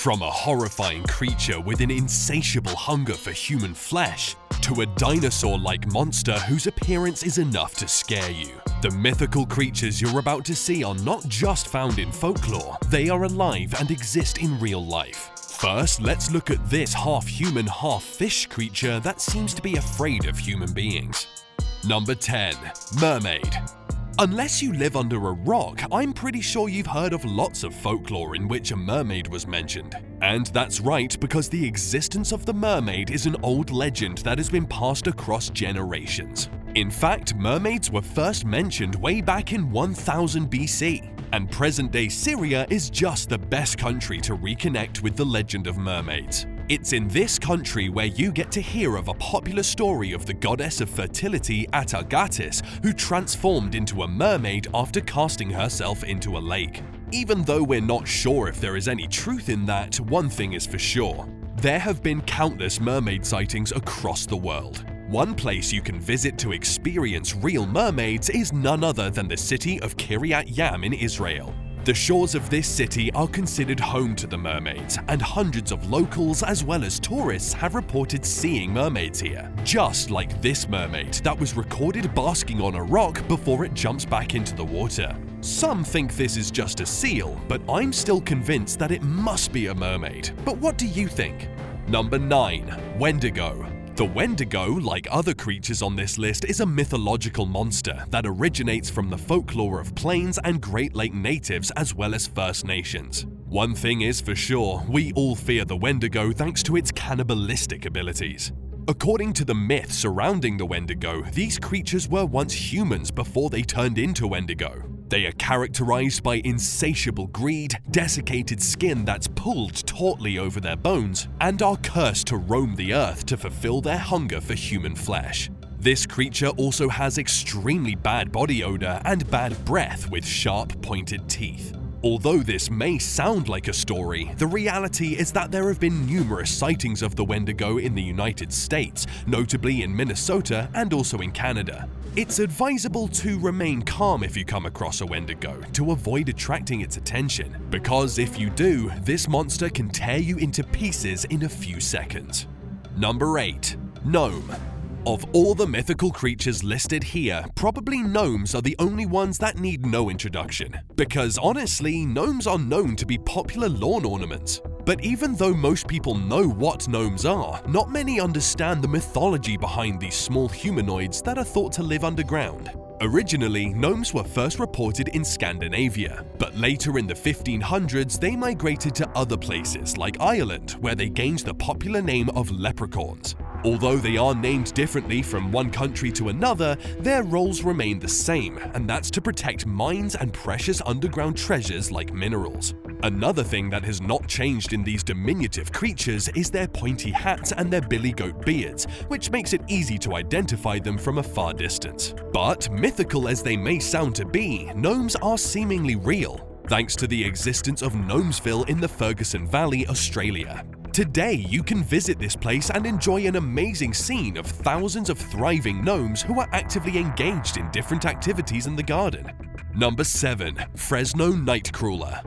From a horrifying creature with an insatiable hunger for human flesh, to a dinosaur-like monster whose appearance is enough to scare you. The mythical creatures you're about to see are not just found in folklore, they are alive and exist in real life. First, let's look at this half-human, half-fish creature that seems to be afraid of human beings. Number 10. Mermaid. Unless you live under a rock, I'm pretty sure you've heard of lots of folklore in which a mermaid was mentioned. And that's right, because the existence of the mermaid is an old legend that has been passed across generations. In fact, mermaids were first mentioned way back in 1000 BC, and present-day Syria is just the best country to reconnect with the legend of mermaids. It's in this country where you get to hear of a popular story of the goddess of fertility Atargatis, who transformed into a mermaid after casting herself into a lake. Even though we're not sure if there is any truth in that, one thing is for sure. There have been countless mermaid sightings across the world. One place you can visit to experience real mermaids is none other than the city of Kiryat Yam in Israel. The shores of this city are considered home to the mermaids, and hundreds of locals as well as tourists have reported seeing mermaids here. Just like this mermaid that was recorded basking on a rock before it jumps back into the water. Some think this is just a seal, but I'm still convinced that it must be a mermaid. But what do you think? Number 9. Wendigo. The Wendigo, like other creatures on this list, is a mythological monster that originates from the folklore of Plains and Great Lake natives as well as First Nations. One thing is for sure, we all fear the Wendigo thanks to its cannibalistic abilities. According to the myth surrounding the Wendigo, these creatures were once humans before they turned into Wendigo. They are characterized by insatiable greed, desiccated skin that's pulled tautly over their bones, and are cursed to roam the earth to fulfill their hunger for human flesh. This creature also has extremely bad body odor and bad breath with sharp, pointed teeth. Although this may sound like a story, the reality is that there have been numerous sightings of the Wendigo in the United States, notably in Minnesota and also in Canada. It's advisable to remain calm if you come across a Wendigo to avoid attracting its attention, because if you do, this monster can tear you into pieces in a few seconds. Number 8. Gnome. Of all the mythical creatures listed here, probably gnomes are the only ones that need no introduction, because honestly, gnomes are known to be popular lawn ornaments. But even though most people know what gnomes are, not many understand the mythology behind these small humanoids that are thought to live underground. Originally, gnomes were first reported in Scandinavia, but later in the 1500s they migrated to other places like Ireland, where they gained the popular name of leprechauns. Although they are named differently from one country to another, their roles remain the same, and that's to protect mines and precious underground treasures like minerals. Another thing that has not changed in these diminutive creatures is their pointy hats and their billy goat beards, which makes it easy to identify them from a far distance. But mythical as they may sound to be, gnomes are seemingly real, thanks to the existence of Gnomesville in the Ferguson Valley, Australia. Today, you can visit this place and enjoy an amazing scene of thousands of thriving gnomes who are actively engaged in different activities in the garden. Number 7. Fresno Nightcrawler.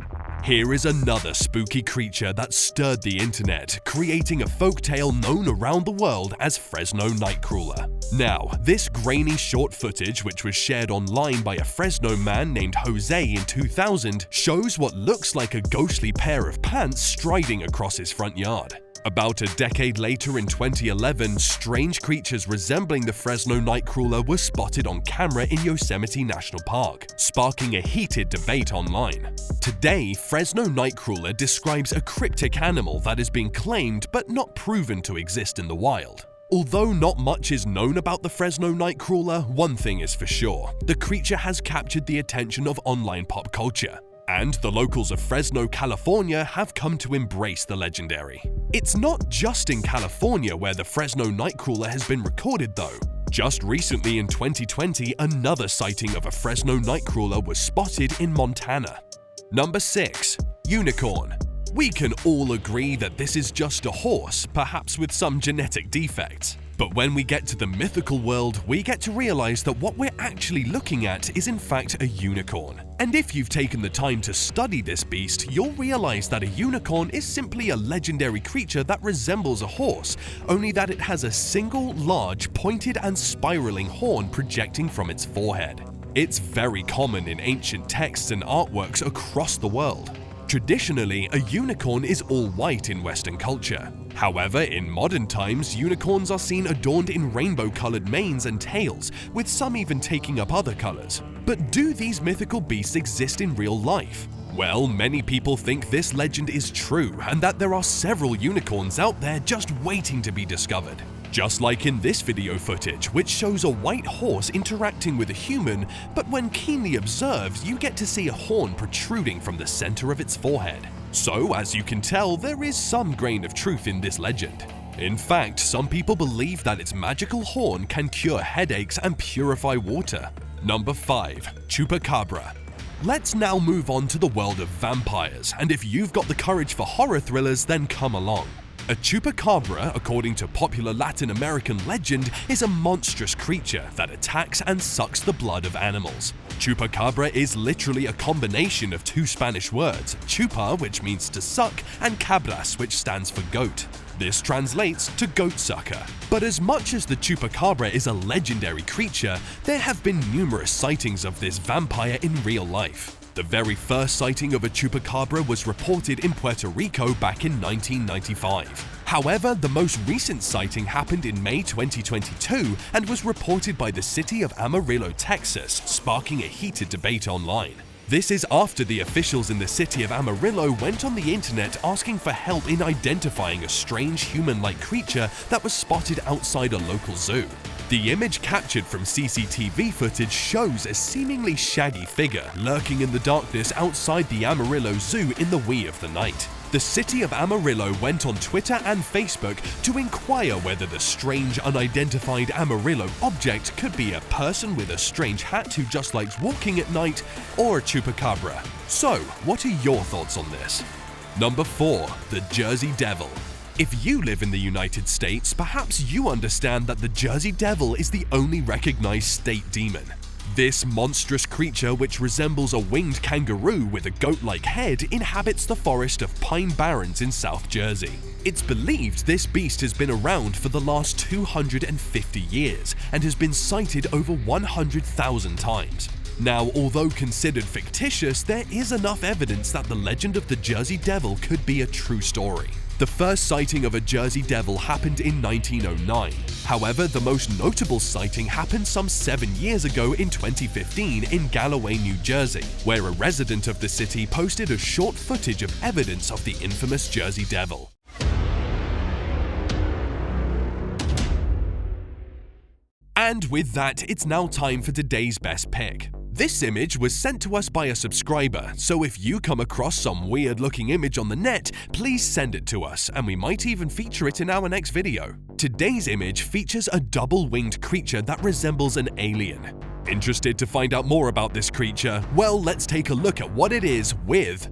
Here is another spooky creature that stirred the internet, creating a folktale known around the world as Fresno Nightcrawler. Now, this grainy short footage, which was shared online by a Fresno man named Jose in 2000, shows what looks like a ghostly pair of pants striding across his front yard. About a decade later in 2011, strange creatures resembling the Fresno Nightcrawler were spotted on camera in Yosemite National Park, sparking a heated debate online. Today, Fresno Nightcrawler describes a cryptic animal that is being claimed but not proven to exist in the wild. Although not much is known about the Fresno Nightcrawler, one thing is for sure: the creature has captured the attention of online pop culture. And the locals of Fresno, California have come to embrace the legendary. It's not just in California where the Fresno Nightcrawler has been recorded though. Just recently in 2020, another sighting of a Fresno Nightcrawler was spotted in Montana. Number 6. Unicorn. We can all agree that this is just a horse, perhaps with some genetic defects. But when we get to the mythical world, we get to realize that what we're actually looking at is in fact a unicorn. And if you've taken the time to study this beast, you'll realize that a unicorn is simply a legendary creature that resembles a horse, only that it has a single, large, pointed and spiraling horn projecting from its forehead. It's very common in ancient texts and artworks across the world. Traditionally, a unicorn is all white in Western culture. However, in modern times, unicorns are seen adorned in rainbow-colored manes and tails, with some even taking up other colors. But do these mythical beasts exist in real life? Well, many people think this legend is true and that there are several unicorns out there just waiting to be discovered. Just like in this video footage, which shows a white horse interacting with a human, but when keenly observed, you get to see a horn protruding from the center of its forehead. So, as you can tell, there is some grain of truth in this legend. In fact, some people believe that its magical horn can cure headaches and purify water. Number 5. Chupacabra. Let's now move on to the world of vampires, and if you've got the courage for horror thrillers, then come along. A chupacabra, according to popular Latin American legend, is a monstrous creature that attacks and sucks the blood of animals. Chupacabra is literally a combination of two Spanish words, chupa, which means to suck, and cabras, which stands for goat. This translates to goat sucker. But as much as the chupacabra is a legendary creature, there have been numerous sightings of this vampire in real life. The very first sighting of a chupacabra was reported in Puerto Rico back in 1995. However, the most recent sighting happened in May 2022 and was reported by the city of Amarillo, Texas, sparking a heated debate online. This is after the officials in the city of Amarillo went on the internet asking for help in identifying a strange human-like creature that was spotted outside a local zoo. The image captured from CCTV footage shows a seemingly shaggy figure lurking in the darkness outside the Amarillo Zoo in the wee of the night. The city of Amarillo went on Twitter and Facebook to inquire whether the strange unidentified Amarillo object could be a person with a strange hat who just likes walking at night, or a chupacabra. So, what are your thoughts on this? Number 4. The Jersey Devil. If you live in the United States, perhaps you understand that the Jersey Devil is the only recognized state demon. This monstrous creature, which resembles a winged kangaroo with a goat-like head, inhabits the forest of Pine Barrens in South Jersey. It's believed this beast has been around for the last 250 years and has been sighted over 100,000 times. Now, although considered fictitious, there is enough evidence that the legend of the Jersey Devil could be a true story. The first sighting of a Jersey Devil happened in 1909. However, the most notable sighting happened some 7 years ago in 2015 in Galloway, New Jersey, where a resident of the city posted a short footage of evidence of the infamous Jersey Devil. And with that, it's now time for today's best pick. This image was sent to us by a subscriber, so if you come across some weird-looking image on the net, please send it to us, and we might even feature it in our next video. Today's image features a double-winged creature that resembles an alien. Interested to find out more about this creature? Well, let's take a look at what it is with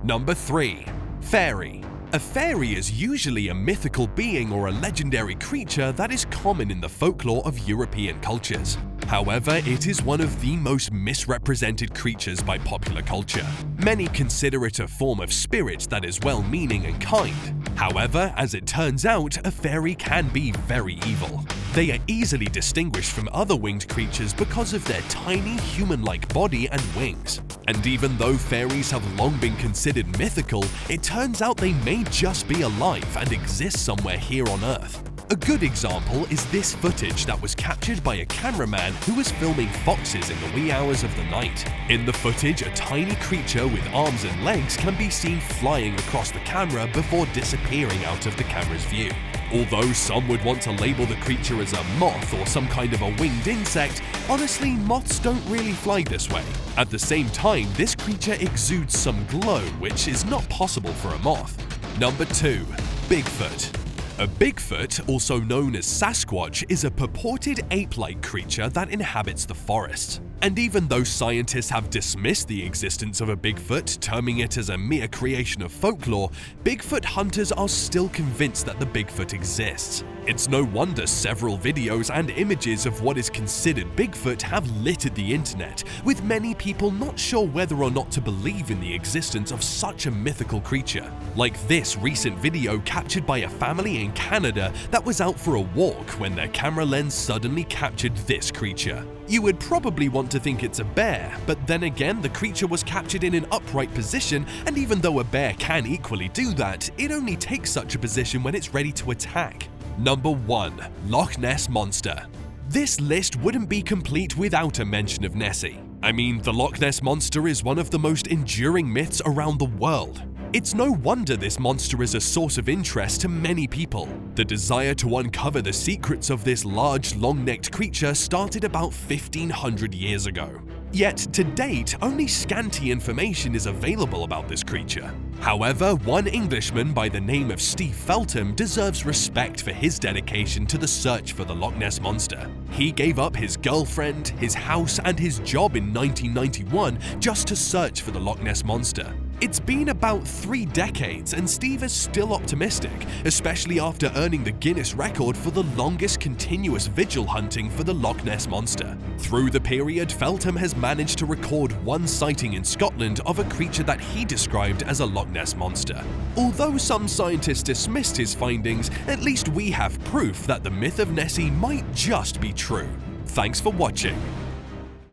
Number 3. Fairy. A fairy is usually a mythical being or a legendary creature that is common in the folklore of European cultures. However, it is one of the most misrepresented creatures by popular culture. Many consider it a form of spirit that is well-meaning and kind. However, as it turns out, a fairy can be very evil. They are easily distinguished from other winged creatures because of their tiny human-like body and wings. And even though fairies have long been considered mythical, it turns out they may just be alive and exist somewhere here on Earth. A good example is this footage that was captured by a cameraman who was filming foxes in the wee hours of the night. In the footage, a tiny creature with arms and legs can be seen flying across the camera before disappearing out of the camera's view. Although some would want to label the creature as a moth or some kind of a winged insect, honestly, moths don't really fly this way. At the same time, this creature exudes some glow, which is not possible for a moth. Number 2. Bigfoot. A Bigfoot, also known as Sasquatch, is a purported ape-like creature that inhabits the forest. And even though scientists have dismissed the existence of a Bigfoot, terming it as a mere creation of folklore, Bigfoot hunters are still convinced that the Bigfoot exists. It's no wonder several videos and images of what is considered Bigfoot have littered the internet, with many people not sure whether or not to believe in the existence of such a mythical creature. Like this recent video captured by a family in Canada that was out for a walk when their camera lens suddenly captured this creature. You would probably want to think it's a bear, but then again the creature was captured in an upright position, and even though a bear can equally do that, it only takes such a position when it's ready to attack. Number 1. Loch Ness Monster. This list wouldn't be complete without a mention of Nessie. I mean, the Loch Ness Monster is one of the most enduring myths around the world. It's no wonder this monster is a source of interest to many people. The desire to uncover the secrets of this large, long-necked creature started about 1500 years ago. Yet, to date, only scanty information is available about this creature. However, one Englishman by the name of Steve Feltham deserves respect for his dedication to the search for the Loch Ness Monster. He gave up his girlfriend, his house, and his job in 1991 just to search for the Loch Ness Monster. It's been about 3 decades and Steve is still optimistic, especially after earning the Guinness record for the longest continuous vigil hunting for the Loch Ness Monster. Through the period, Feltham has managed to record one sighting in Scotland of a creature that he described as a Loch Ness Monster. Although some scientists dismissed his findings, at least we have proof that the myth of Nessie might just be true. Thanks for watching.